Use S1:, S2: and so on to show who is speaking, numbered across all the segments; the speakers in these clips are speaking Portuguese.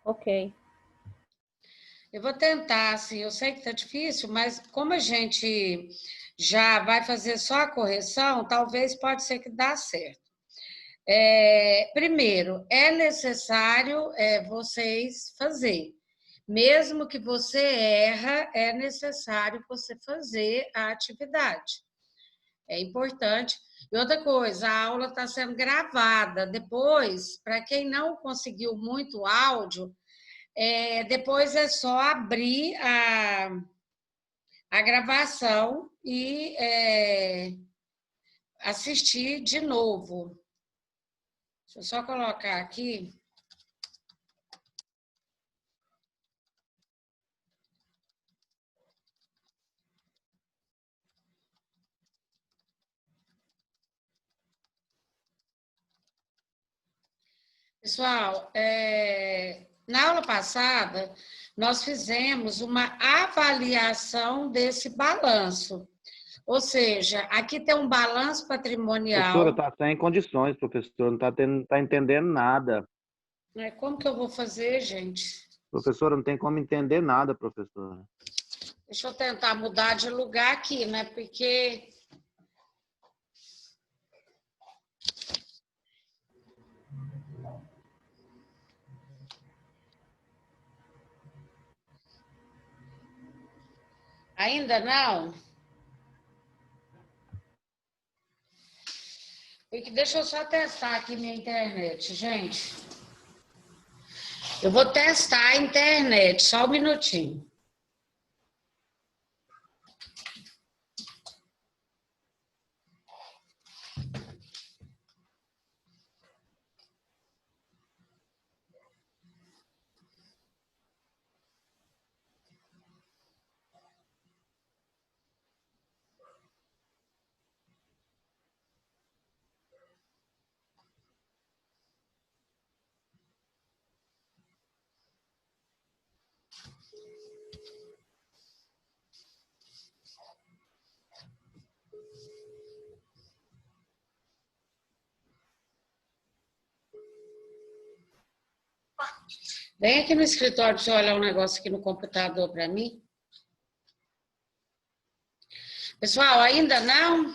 S1: Ok.
S2: Eu vou tentar, assim, eu sei que está difícil, mas como a gente já vai fazer só a correção, talvez pode ser que dá certo. Primeiro, é necessário vocês fazer. Mesmo que você erra, é necessário você fazer a atividade. É importante. E outra coisa, a aula está sendo gravada. Depois, para quem não conseguiu muito áudio, depois é só abrir a gravação e assistir de novo. Deixa eu só colocar aqui. Pessoal, na aula passada, nós fizemos uma avaliação desse balanço. Ou seja, aqui tem um balanço patrimonial.
S3: Professora, está sem condições, professora, não está entendendo nada.
S2: Como que eu vou fazer, gente?
S3: Professora, não tem como entender nada, professora.
S2: Deixa eu tentar mudar de lugar aqui, né? Porque... Ainda não? Deixa eu só testar aqui minha internet, gente. Eu vou testar a internet, só um minutinho. Vem aqui no escritório para você olhar um negócio aqui no computador para mim. Pessoal, ainda não?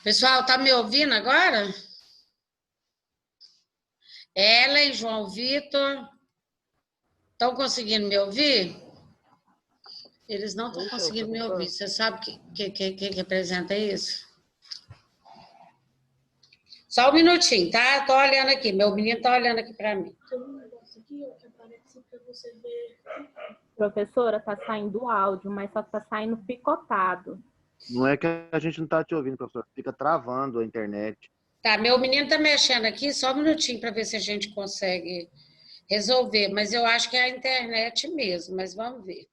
S2: Pessoal, tá me ouvindo agora? Ellen, João Vitor, estão conseguindo me ouvir? Eles não estão conseguindo me ouvir. Você sabe o que representa isso? Só um minutinho, tá? Estou olhando aqui. Meu menino está olhando aqui para mim.
S4: Tem um negócio aqui, ó, que aparece para você ver.
S1: Professora, tá saindo áudio, mas só tá saindo picotado.
S3: Não é que a gente não está te ouvindo, professora. Fica travando a internet.
S2: Tá, meu menino está mexendo aqui, só um minutinho para ver se a gente consegue resolver. Mas eu acho que é a internet mesmo, mas vamos ver.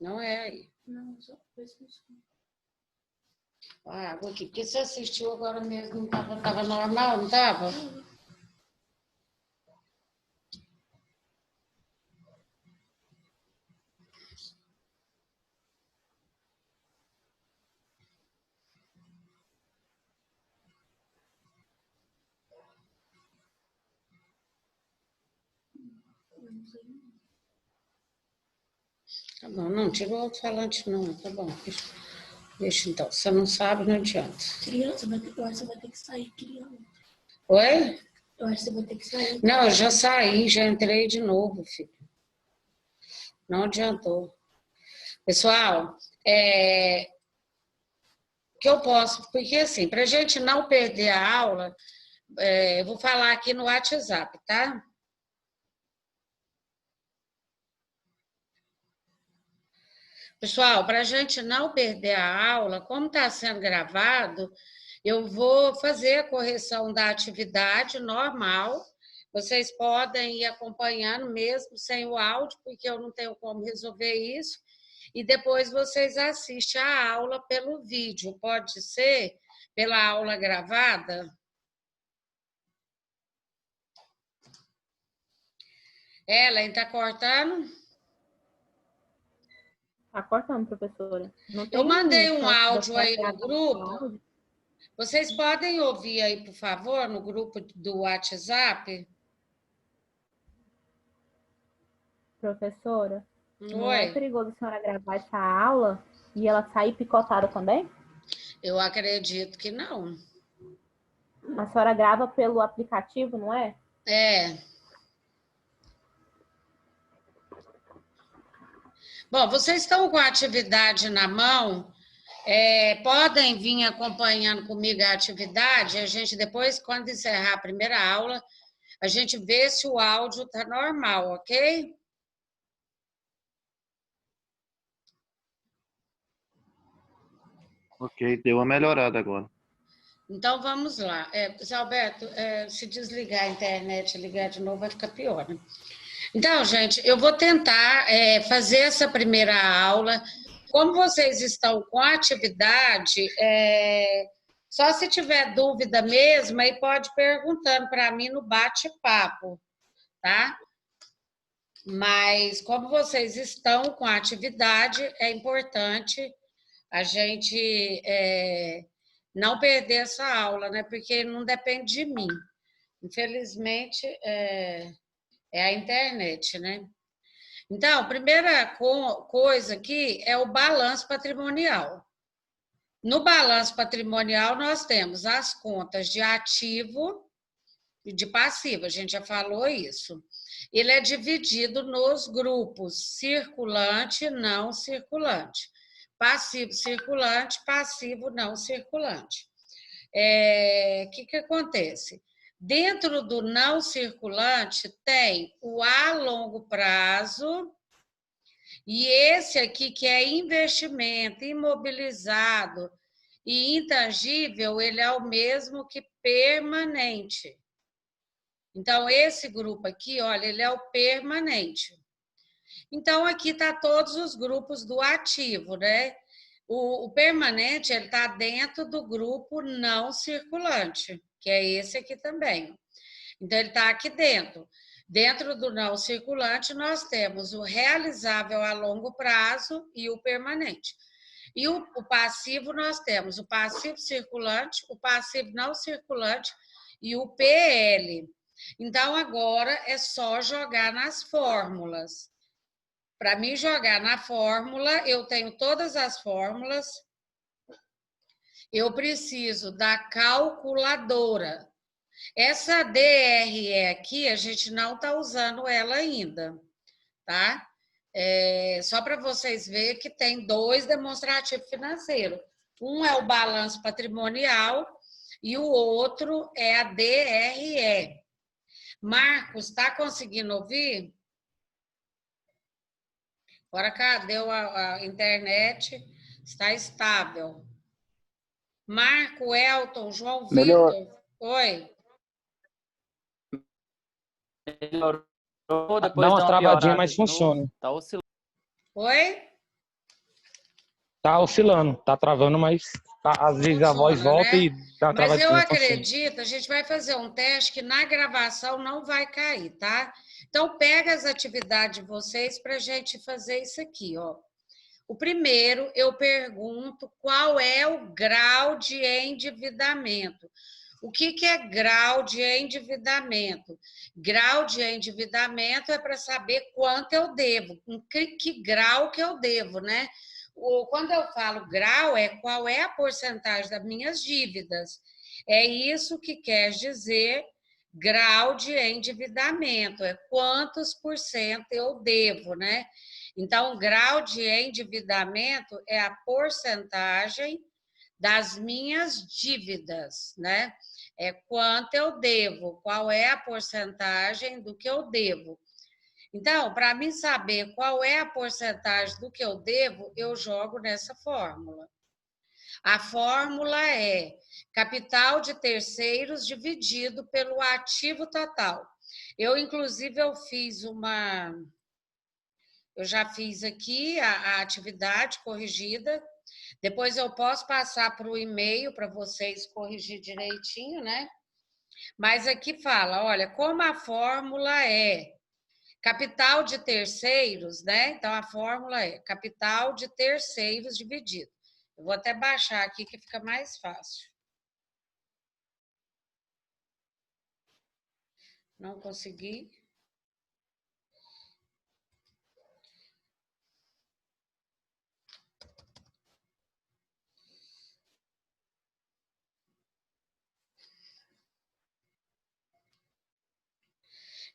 S2: Não é aí.
S4: Não, só fez funcionar.
S2: Ah, água aqui. Porque você assistiu agora mesmo, não estava normal, não estava? Tá bom, não, tirou o alto-falante não, tá bom. Deixa então, você não sabe, não adianta.
S4: Criança, eu acho que você vai ter que sair, criança.
S2: Oi?
S4: Eu acho que você vai ter que sair.
S2: Não, eu já saí, já entrei de novo, filho. Não adiantou. Pessoal, que eu posso, porque assim, para a gente não perder a aula, eu vou falar aqui no WhatsApp, tá? Pessoal, para a gente não perder a aula, como está sendo gravado, eu vou fazer a correção da atividade normal. Vocês podem ir acompanhando mesmo sem o áudio, porque eu não tenho como resolver isso. E depois vocês assistem a aula pelo vídeo, pode ser pela aula gravada? Ela está cortando?
S1: Tá cortando, professora. Não tem
S2: Eu mandei um
S1: chance da
S2: áudio
S1: senhora
S2: aí no
S1: gravar
S2: grupo.
S1: áudio?
S2: Vocês podem ouvir aí, por favor, no grupo do WhatsApp?
S1: Professora, não é
S2: Oi,
S1: perigoso a senhora gravar essa aula e ela sair picotada também?
S2: eu acredito que não.
S1: A senhora grava pelo aplicativo, não é?
S2: É. Bom, vocês estão com a atividade na mão, podem vir acompanhando comigo a atividade. A gente depois, quando encerrar a primeira aula, a gente vê se o áudio está normal, ok?
S3: Ok, deu uma melhorada agora.
S2: Então, vamos lá. Zé Alberto, se desligar a internet e ligar de novo, vai ficar pior, né? Então, gente, eu vou tentar fazer essa primeira aula. Como vocês estão com a atividade, só se tiver dúvida mesmo, aí pode ir perguntando para mim no bate-papo, tá? Mas como vocês estão com a atividade, é importante a gente não perder essa aula, né? Porque não depende de mim. Infelizmente, é a internet, né? Então, a primeira coisa aqui é o balanço patrimonial. No balanço patrimonial, nós temos as contas de ativo e de passivo, a gente já falou isso. Ele é dividido nos grupos circulante e não circulante. Passivo circulante, passivo não circulante. Que acontece? Dentro do não circulante tem o a longo prazo, e esse aqui que é investimento imobilizado e intangível, ele é o mesmo que permanente. Então, esse grupo aqui, olha, ele é o permanente. Então, aqui está todos os grupos do ativo, né? O permanente, ele está dentro do grupo não circulante, que é esse aqui também. Então, ele está aqui dentro. Dentro do não circulante, nós temos o realizável a longo prazo e o permanente. E o passivo, nós temos o passivo circulante, o passivo não circulante e o PL. Então, agora é só jogar nas fórmulas. Para mim jogar na fórmula, eu tenho todas as fórmulas, eu preciso da calculadora. Essa DRE aqui, a gente não está usando ela ainda, tá? Só para vocês verem que tem 2 demonstrativos financeiros. Um é o balanço patrimonial e o outro é a DRE. Marcos, está conseguindo ouvir? Agora, cadê a internet? Está estável. Marco, Elton, João
S3: Melhor.
S2: Vitor. Oi.
S5: Melhorou, depois
S6: Dá uma
S5: dá uma
S6: travadinha,
S5: piorada
S6: mas
S5: de novo.
S6: funciona.
S5: Tá oscilando.
S2: Oi?
S6: Tá oscilando, tá travando, mas às vezes a voz
S2: Funciona,
S6: volta
S2: né?
S6: e dá uma
S2: Mas eu
S6: travadinha, funciona.
S2: acredito, a gente vai fazer um teste que na gravação não vai cair, tá? Então, pega as atividades de vocês para a gente fazer isso aqui, ó. O primeiro, eu pergunto qual é o grau de endividamento. O que é grau de endividamento? Grau de endividamento é para saber quanto eu devo, em que grau que eu devo, né? Quando eu falo grau, é qual é a porcentagem das minhas dívidas. É isso que quer dizer grau de endividamento, é quantos por cento eu devo, né? Então, grau de endividamento é a porcentagem das minhas dívidas, né? É quanto eu devo, qual é a porcentagem do que eu devo. Então, para mim saber qual é a porcentagem do que eu devo, eu jogo nessa fórmula. A fórmula é capital de terceiros dividido pelo ativo total. Inclusive, eu já fiz aqui a atividade corrigida. Depois eu posso passar para o e-mail para vocês corrigir direitinho, né? Mas aqui fala, olha, como a fórmula é Capital de terceiros, né? Então, a fórmula é capital de terceiros dividido. Eu vou até baixar aqui que fica mais fácil. Não consegui.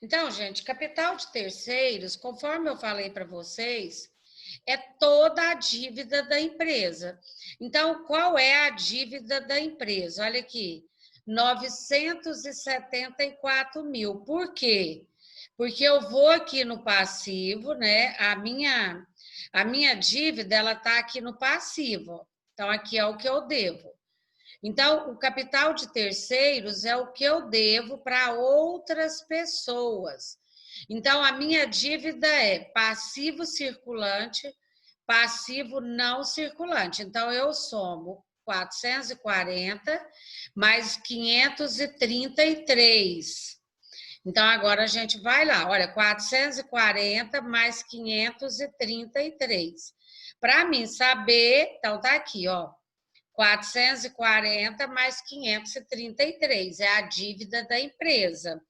S2: Então, gente, capital de terceiros, conforme eu falei para vocês, é toda a dívida da empresa. Então, qual é a dívida da empresa? Olha aqui, 974 mil. Por quê? Porque eu vou aqui no passivo, né? A minha dívida, ela está aqui no passivo. Então, aqui é o que eu devo. Então, o capital de terceiros é o que eu devo para outras pessoas. Então, a minha dívida é passivo circulante, passivo não circulante. Então, eu somo 440 mais 533. Então, agora a gente vai lá. Olha, 440 mais 533. Para mim saber, então tá aqui, ó. 440 mais 533 é a dívida da empresa.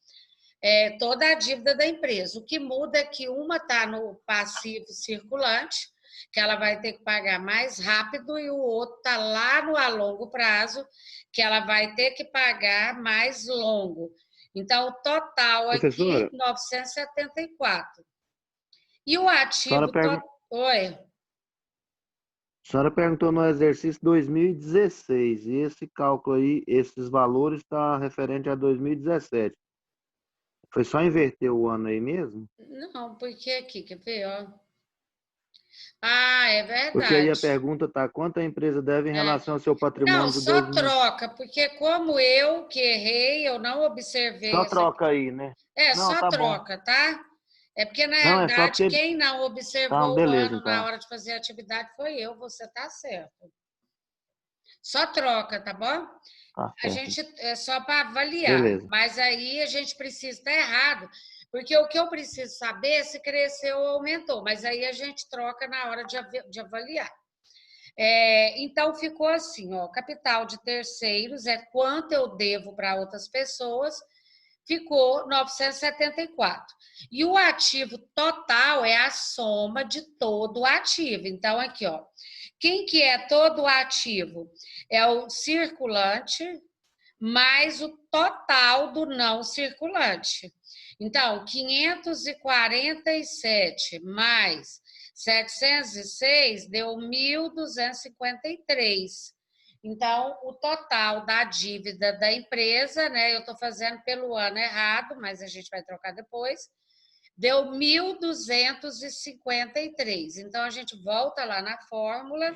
S2: É toda a dívida da empresa. O que muda é que uma está no passivo circulante, que ela vai ter que pagar mais rápido, e o outro está lá no a longo prazo, que ela vai ter que pagar mais longo. Então, o total
S3: Professora,
S2: aqui, 974. E o ativo... Oi?
S3: A senhora perguntou no exercício 2016, e esse cálculo aí, esses valores está referente a 2017. Foi só inverter o ano aí mesmo?
S2: Não, porque aqui, quer ver, ó? Ah, é
S3: Porque aí a
S2: verdade.
S3: pergunta tá, quanto a empresa deve em relação ao seu
S2: Não,
S3: patrimônio de
S2: só
S3: 2000?
S2: troca, porque como eu que errei, eu não observei
S3: Só
S2: essa...
S3: troca aí, né? Não,
S2: só
S3: tá bom.
S2: troca, tá? É porque, na
S3: Não, é só
S2: realidade,
S3: porque...
S2: quem não
S3: Tá,
S2: observou o
S3: beleza,
S2: ano na
S3: então.
S2: hora de fazer a atividade foi eu, você tá certo. Só troca, tá bom?
S3: Tá
S2: A
S3: certo.
S2: gente é só para avaliar,
S3: Beleza.
S2: mas aí a gente precisa estar errado, porque o que eu preciso saber é se cresceu ou aumentou, mas aí a gente troca na hora de avaliar. Então, ficou assim, ó, capital de terceiros é quanto eu devo para outras pessoas, ficou 974. E o ativo total é a soma de todo o ativo. Então, aqui, ó, quem que é todo o ativo? É o circulante mais o total do não circulante. Então, 547 mais 706 deu 1.253. Então, o total da dívida da empresa, né? Eu estou fazendo pelo ano errado, mas a gente vai trocar depois, deu 1.253. Então, a gente volta lá na fórmula.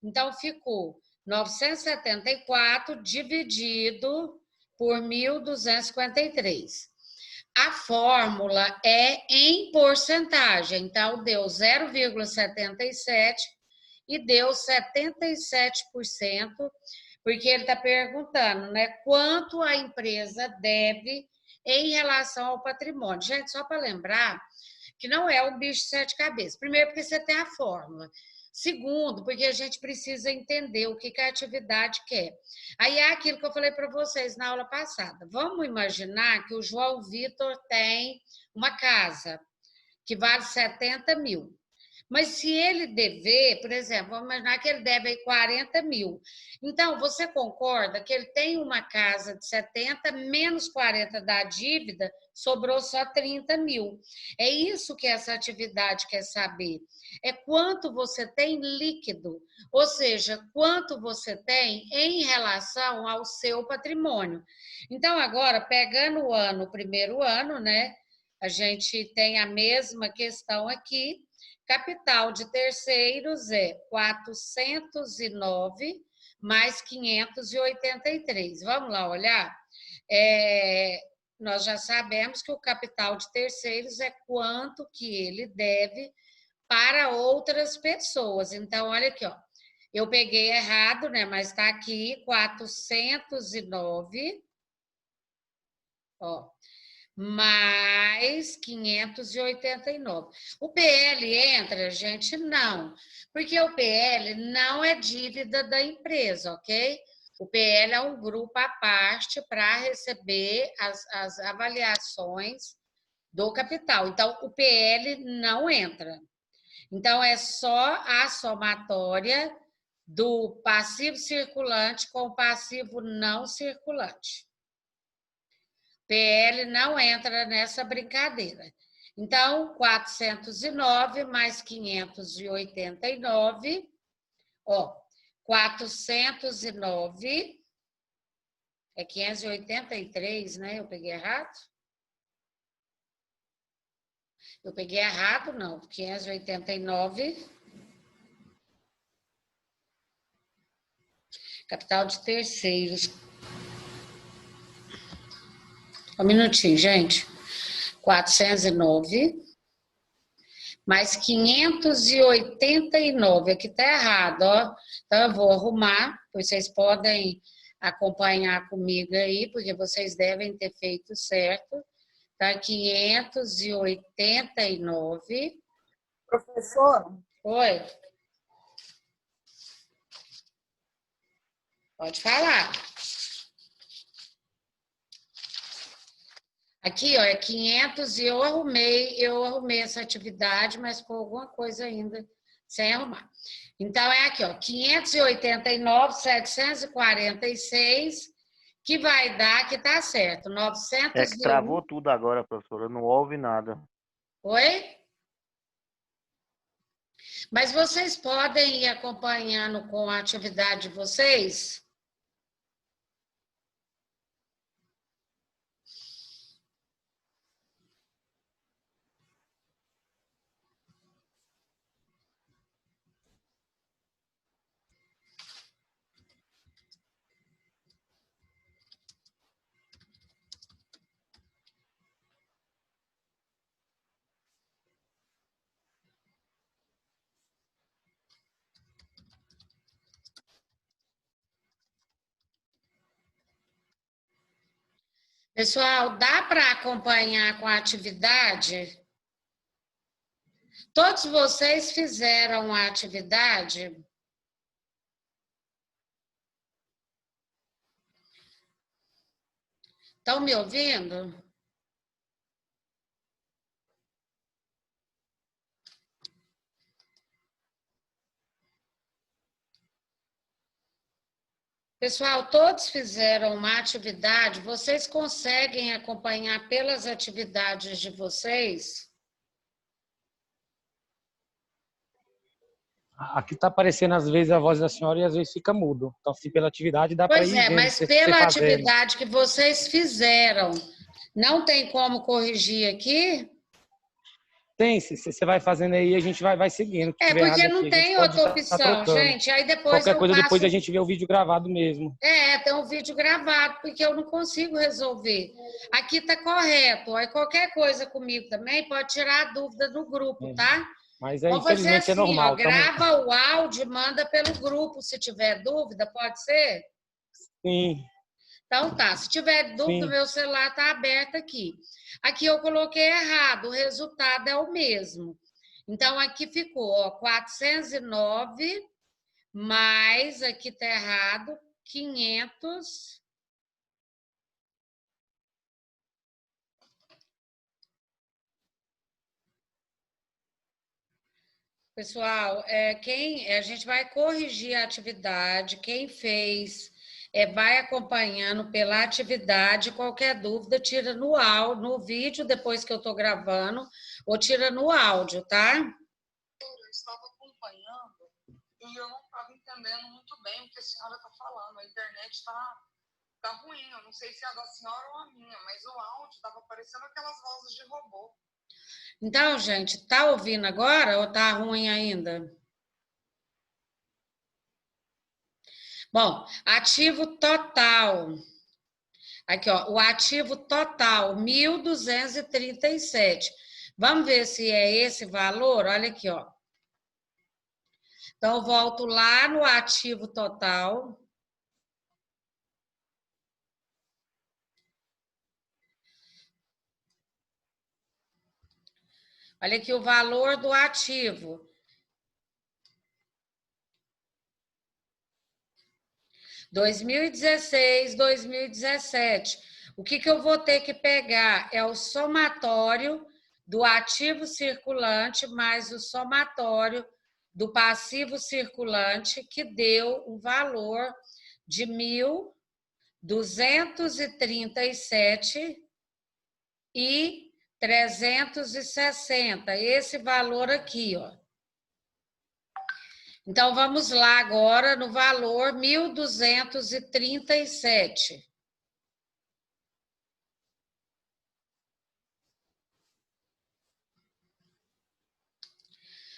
S2: Então, ficou 974 dividido por 1.253. A fórmula é em porcentagem, então deu 0,77 e deu 77%, porque ele está perguntando, né, quanto a empresa deve em relação ao patrimônio. Gente, só para lembrar que não é um bicho de sete cabeças. Primeiro, porque você tem a fórmula. Segundo, porque a gente precisa entender o que a atividade quer. Aí é aquilo que eu falei para vocês na aula passada. Vamos imaginar que o João Vitor tem uma casa que vale 70 mil. Mas se ele dever, por exemplo, vamos imaginar que ele deve aí 40 mil. Então, você concorda que ele tem uma casa de 70, menos 40 da dívida, sobrou só 30 mil. É isso que essa atividade quer saber. É quanto você tem líquido, ou seja, quanto você tem em relação ao seu patrimônio. Então, agora, pegando o primeiro ano, né? A gente tem a mesma questão aqui. Capital de terceiros é 409 mais 583. Vamos lá olhar? Nós já sabemos que o capital de terceiros é quanto que ele deve para outras pessoas. Então, olha aqui, ó. Eu peguei errado, né? Mas está aqui 409, ó, mais 589. O PL entra, gente? Não, porque o PL não é dívida da empresa, ok? O PL é um grupo à parte para receber as avaliações do capital. Então, o PL não entra. Então, é só a somatória do passivo circulante com o passivo não circulante. PL não entra nessa brincadeira. Então, 409 mais 589, ó, 409 é 583, né? Eu peguei errado? Eu peguei errado, não. 589. Capital de terceiros. Um minutinho, gente. 409 mais 589. Aqui tá errado, ó. Então, eu vou arrumar. Vocês podem acompanhar comigo aí, porque vocês devem ter feito certo. Tá? 589.
S7: Professora,
S2: Oi. Pode falar. Aqui, ó, é 500 e eu arrumei essa atividade, mas com alguma coisa ainda sem arrumar. Então, é aqui, ó, 589, 746, que vai dar, que tá certo, 901.
S3: É que travou tudo agora, professora. Não ouve nada.
S2: Oi? Mas vocês podem ir acompanhando com a atividade de vocês? Pessoal, dá para acompanhar com a atividade? Todos vocês fizeram a atividade? Estão me ouvindo? Pessoal, todos fizeram uma atividade? Vocês conseguem acompanhar pelas atividades de vocês?
S6: Aqui tá aparecendo às vezes a voz da senhora e às vezes fica mudo. Então, assim, pela atividade dá para ir
S2: Pois é,
S6: vendo
S2: mas
S6: você
S2: pela
S6: fazendo.
S2: atividade que vocês fizeram, não tem como corrigir aqui?
S6: Tem, se você vai fazendo aí, a gente vai seguindo. Se
S2: É,
S6: tiver
S2: porque
S6: errado
S2: não
S6: aqui, a gente
S2: tem
S6: pode
S2: outra
S6: tá
S2: opção,
S6: trocando.
S2: gente. Aí depois
S6: Qualquer
S2: eu
S6: coisa, depois
S2: passo...
S6: a gente vê o vídeo gravado mesmo.
S2: É, tem um vídeo gravado, porque eu não consigo resolver. Aqui tá correto. Aí qualquer coisa comigo também pode tirar a dúvida do grupo, tá?
S6: Mas aí,
S2: Vamos fazer
S6: infelizmente,
S2: assim,
S6: é normal.
S2: ó, grava o áudio e manda pelo grupo, se tiver dúvida, pode ser?
S6: Sim,
S2: Então tá, se tiver dúvida,
S6: sim.
S2: meu celular tá aberto aqui. Aqui eu coloquei errado, o resultado é o mesmo. Então, aqui ficou, ó, 409, mais, aqui tá errado, 500... Pessoal, a gente vai corrigir a atividade, quem fez, vai acompanhando pela atividade, qualquer dúvida, tira no vídeo, depois que eu estou gravando, ou tira no áudio, tá?
S7: eu estava acompanhando e eu não estava entendendo muito bem o que a senhora está falando. A internet está ruim. Eu não sei se é a da senhora ou a minha, mas o áudio estava parecendo aquelas vozes de robô.
S2: Então, gente, tá ouvindo agora ou tá ruim ainda? Bom, ativo total. Aqui, ó, o ativo total, 1.237. Vamos ver se é esse valor? Olha aqui, ó. Então, eu volto lá no ativo total. Olha aqui o valor do ativo. Em 2016, 2017. O que eu vou ter que pegar é o somatório do ativo circulante mais o somatório do passivo circulante, que deu um valor de 1.237,360. Esse valor aqui, ó. Então, vamos lá agora no valor 1.237.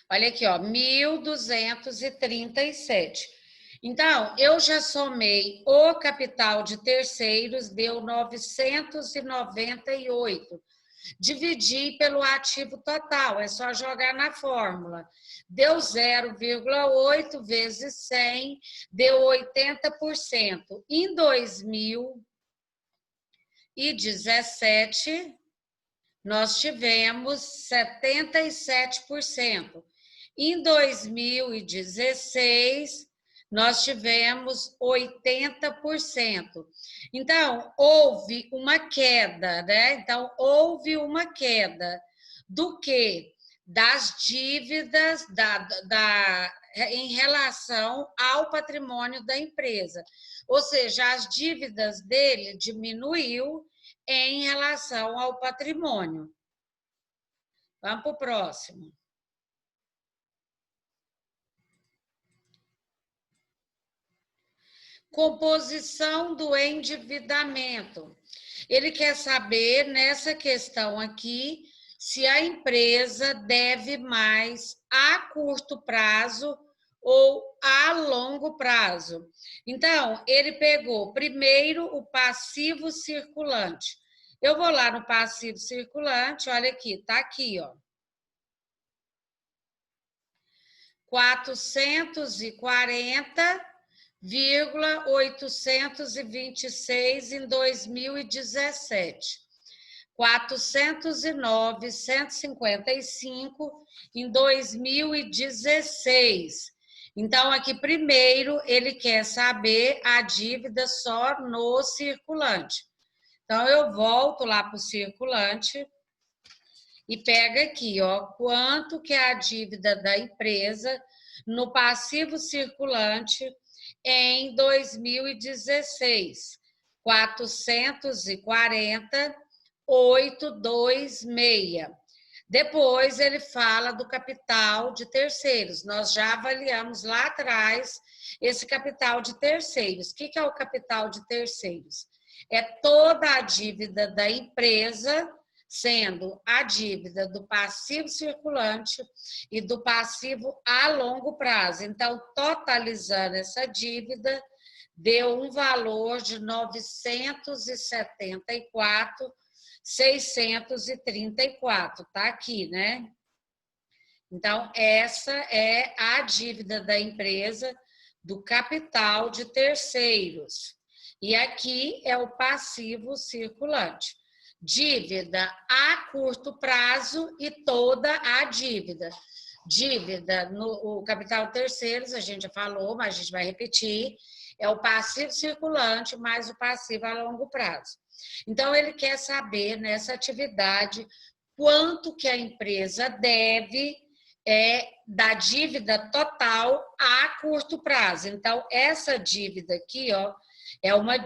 S2: Olha aqui, ó, 1.237. Então, eu já somei o capital de terceiros, deu 998. Dividi pelo ativo total, é só jogar na fórmula. Deu 0,8 vezes 100, deu 80%. Em 2017, nós tivemos 77%. Em 2016, nós tivemos 80%. Então, houve uma queda, né? Então, houve uma queda do quê? Das dívidas em relação ao patrimônio da empresa. Ou seja, as dívidas dele diminuiu em relação ao patrimônio. Vamos para o próximo. Composição do endividamento. Ele quer saber, nessa questão aqui, se a empresa deve mais a curto prazo ou a longo prazo. Então, ele pegou primeiro o passivo circulante. Eu vou lá no passivo circulante, olha aqui, tá aqui, ó. 440,826 em 2017. 409,155 em 2016. Então, aqui primeiro ele quer saber a dívida só no circulante. Então, eu volto lá para o circulante e pega aqui, ó, quanto que é a dívida da empresa no passivo circulante em 2016. 440,826. Depois ele fala do capital de terceiros. Nós já avaliamos lá atrás esse capital de terceiros. O que é o capital de terceiros? É toda a dívida da empresa, sendo a dívida do passivo circulante e do passivo a longo prazo. Então, totalizando essa dívida, deu um valor de 974,634. Tá aqui, né? Então, essa é a dívida da empresa do capital de terceiros. E aqui é o passivo circulante. Dívida a curto prazo e toda a dívida. Dívida no capital terceiros, a gente já falou, mas a gente vai repetir, é o passivo circulante mais o passivo a longo prazo. Então, ele quer saber nessa atividade quanto que a empresa deve da dívida total a curto prazo. Então, essa dívida aqui, ó, é uma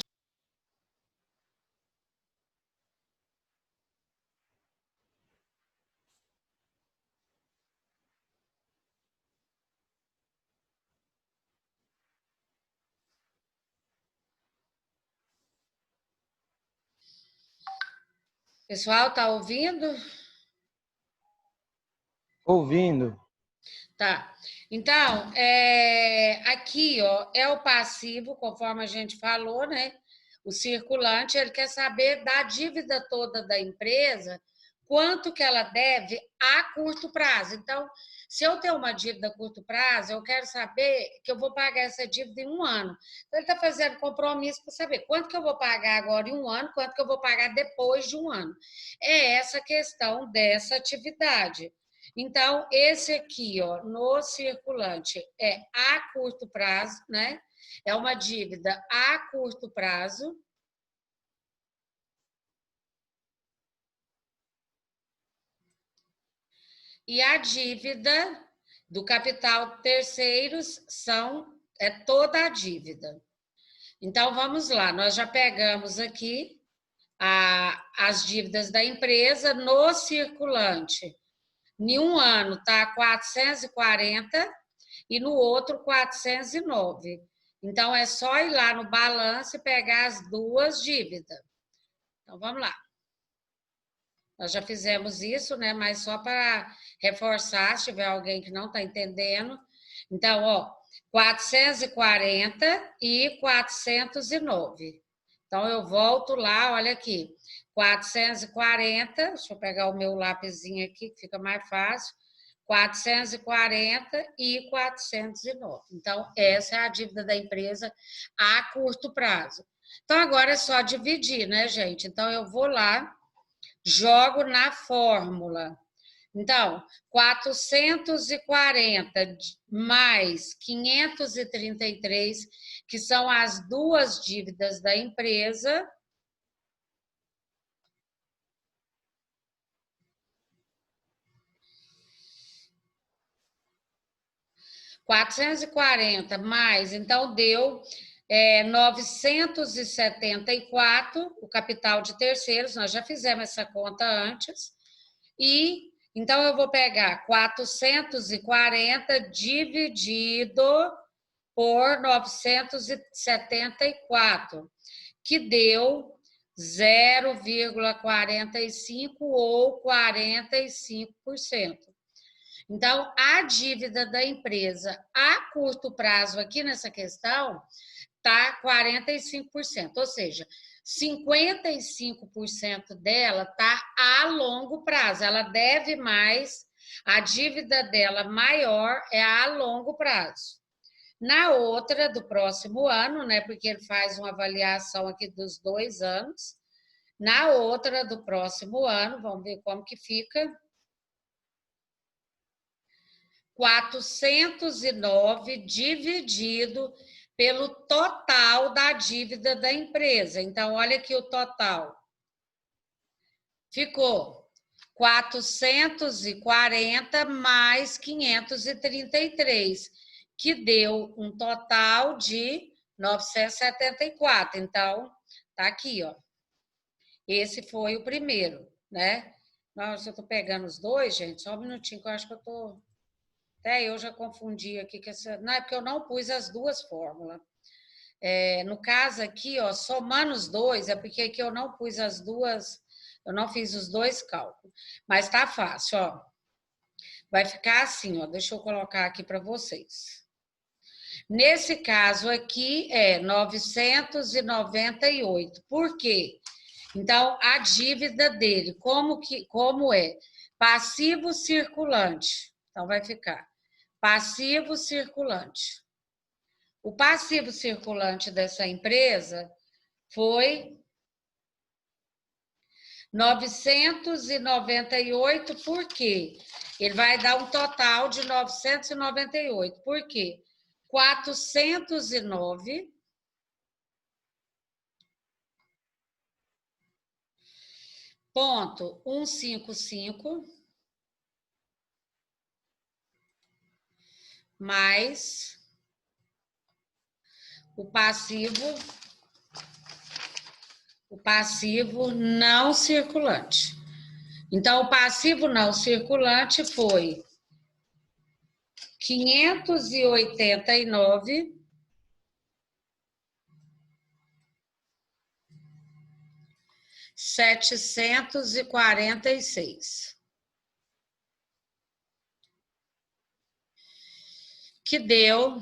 S2: Pessoal, tá ouvindo?
S6: Ouvindo.
S2: Tá. Então, aqui, ó, é o passivo, conforme a gente falou, né? O circulante, ele quer saber da dívida toda da empresa, quanto que ela deve a curto prazo. Então, se eu tenho uma dívida a curto prazo, eu quero saber que eu vou pagar essa dívida em 1 ano. Então, ele está fazendo compromisso para saber quanto que eu vou pagar agora em 1 ano, quanto que eu vou pagar depois de 1 ano. É essa a questão dessa atividade. Então, esse aqui, ó, no circulante, é a curto prazo, né? É uma dívida a curto prazo. E a dívida do capital terceiros é toda a dívida. Então, vamos lá, nós já pegamos aqui as dívidas da empresa no circulante. Em um ano está 440 e no outro 409. Então, é só ir lá no balanço e pegar as duas dívidas. Então, vamos lá. Nós já fizemos isso, né? Mas só para reforçar, se tiver alguém que não está entendendo. Então, ó, 440 e 409. Então, eu volto lá, olha aqui. 440, deixa eu pegar o meu lapisinho aqui, que fica mais fácil. 440 e 409. Então, essa é a dívida da empresa a curto prazo. Então, agora é só dividir, né, gente? Então, eu vou lá, jogo na fórmula. Então, 440 mais 533, que são as duas dívidas da empresa, mais, então deu 974, o capital de terceiros, nós já fizemos essa conta antes, e então eu vou pegar 440 dividido por 974, que deu 0,45 ou 45%. Então, a dívida da empresa a curto prazo aqui nessa questão está 45%, ou seja, 55% dela está a longo prazo, ela deve mais, a dívida dela maior é a longo prazo. Na outra, do próximo ano, né, porque ele faz uma avaliação aqui dos 2 anos, na outra do próximo ano, vamos ver como que fica, 409 dividido pelo total da dívida da empresa. Então, olha aqui o total. Ficou 440 mais 533, que deu um total de 974. Então, tá aqui, ó. Esse foi o primeiro, né? Nossa, eu tô pegando os dois, gente. Só um minutinho, que eu acho que eu tô... Até eu já confundi aqui com essa... Não, é porque eu não pus as duas fórmulas. No caso aqui, ó, somando os dois, é porque aqui eu não pus as duas, eu não fiz os dois cálculos. Mas tá fácil, ó. Vai ficar assim, ó. Deixa eu colocar aqui para vocês. Nesse caso aqui é 998. Por quê? Então, a dívida dele, como é? Passivo circulante. Então, vai ficar passivo circulante. O passivo circulante dessa empresa foi 998, por quê? Ele vai dar um total de 998. Por quê? 409,155 mais o passivo não circulante. Então, o passivo não circulante foi 589 746, que deu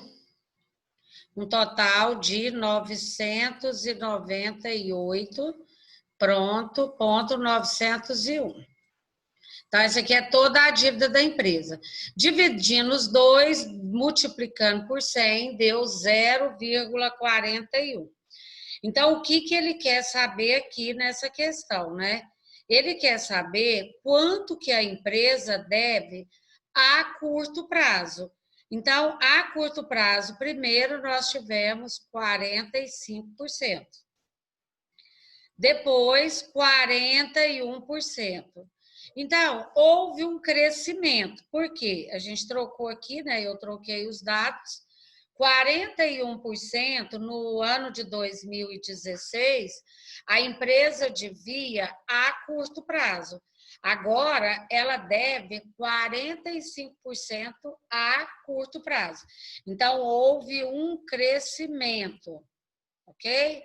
S2: um total de 998, pronto, ponto 901. Então, essa aqui é toda a dívida da empresa. Dividindo os dois, multiplicando por 100, deu 0,41. Então, o que ele quer saber aqui nessa questão, né? Ele quer saber quanto que a empresa deve a curto prazo. Então, a curto prazo, primeiro nós tivemos 45%. Depois, 41%. Então, houve um crescimento. Por quê? A gente trocou aqui, né? Eu troquei os dados. 41% no ano de 2016, a empresa devia a curto prazo. Agora, ela deve 45% a curto prazo. Então, houve um crescimento, ok?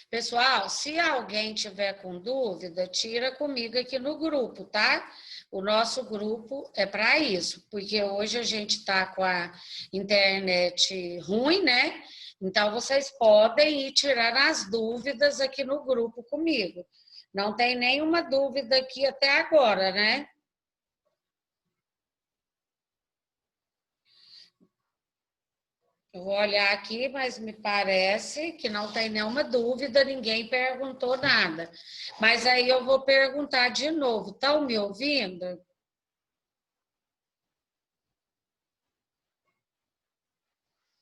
S2: Pessoal, se alguém tiver com dúvida, tira comigo aqui no grupo, tá? O nosso grupo é para isso, porque hoje a gente está com a internet ruim, né? Então, vocês podem ir tirando as dúvidas aqui no grupo comigo. Não tem nenhuma dúvida aqui até agora, né? Eu vou olhar aqui, mas me parece que não tem nenhuma dúvida, ninguém perguntou nada. Mas aí eu vou perguntar de novo. Estão me ouvindo?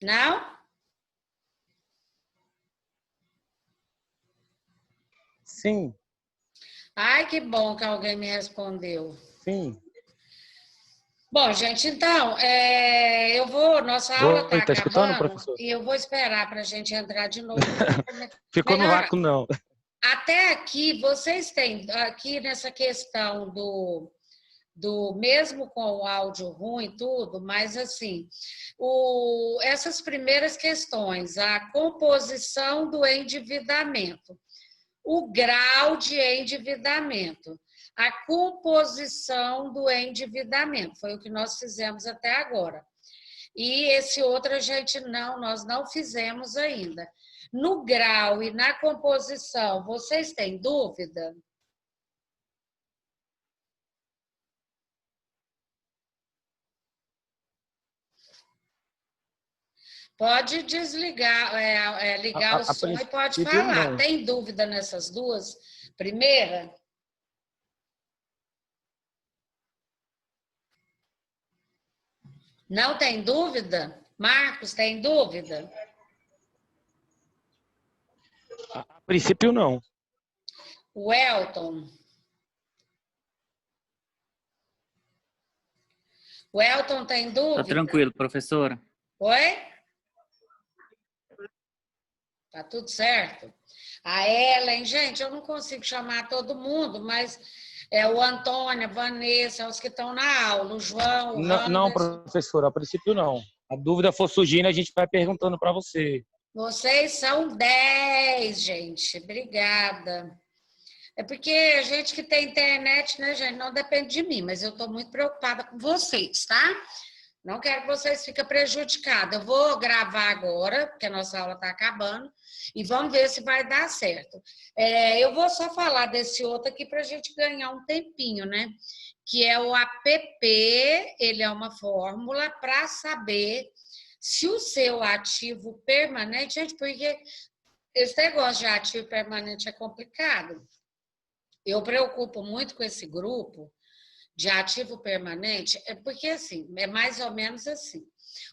S2: Não?
S6: Sim,
S2: Ai, que bom que alguém me respondeu.
S6: sim.
S2: Bom, gente, então, nossa aula está
S6: Oi, tá escutando,
S2: acabando
S6: professor?
S2: e eu vou esperar para a gente entrar de novo.
S6: Ficou no
S2: Melhorar.
S6: vácuo, não.
S2: Até aqui, vocês têm, aqui nessa questão do mesmo com o áudio ruim e tudo, mas assim, essas primeiras questões, a composição do endividamento, o grau de endividamento, a composição do endividamento, foi o que nós fizemos até agora. E esse outro nós não fizemos ainda. No grau e na composição, vocês têm dúvida? Pode desligar, ligar o som e pode
S6: princípio,
S2: falar.
S6: não.
S2: Tem dúvida nessas duas? Primeira? Não tem dúvida? Marcos, tem dúvida?
S6: A princípio, não.
S2: O Elton? O Elton tem dúvida?
S5: Tá tranquilo, professora.
S2: Oi? Tá tudo certo? A Ellen, gente, eu não consigo chamar todo mundo, mas o Antônio, a Vanessa, os que estão na aula, o João, o
S6: Não,
S2: Anderson.
S6: professora, a princípio, não. A dúvida for surgindo, a gente vai perguntando para você.
S2: Vocês são 10, gente. Obrigada. É porque a gente que tem internet, né, gente, não depende de mim, mas eu estou muito preocupada com vocês, tá? Não quero que vocês fiquem prejudicados. Eu vou gravar agora, porque a nossa aula está acabando, e vamos ver se vai dar certo. Eu vou só falar desse outro aqui para a gente ganhar um tempinho, né? Que é o APP, ele é uma fórmula para saber se o seu ativo permanente... Gente, porque esse negócio de ativo permanente é complicado. Eu preocupo muito com esse grupo de ativo permanente, porque assim, é mais ou menos assim.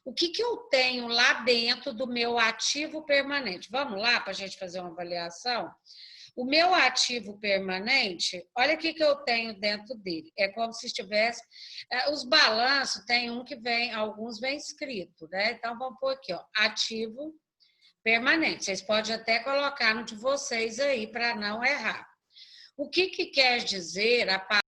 S2: O que eu tenho lá dentro do meu ativo permanente? Vamos lá para a gente fazer uma avaliação? O meu ativo permanente, olha o que eu tenho dentro dele. É como se estivesse... Os balanços, tem um que vem, alguns vem escrito, né? Então, vamos pôr aqui, ó, ativo permanente. Vocês podem até colocar no de vocês aí, para não errar. O que quer dizer a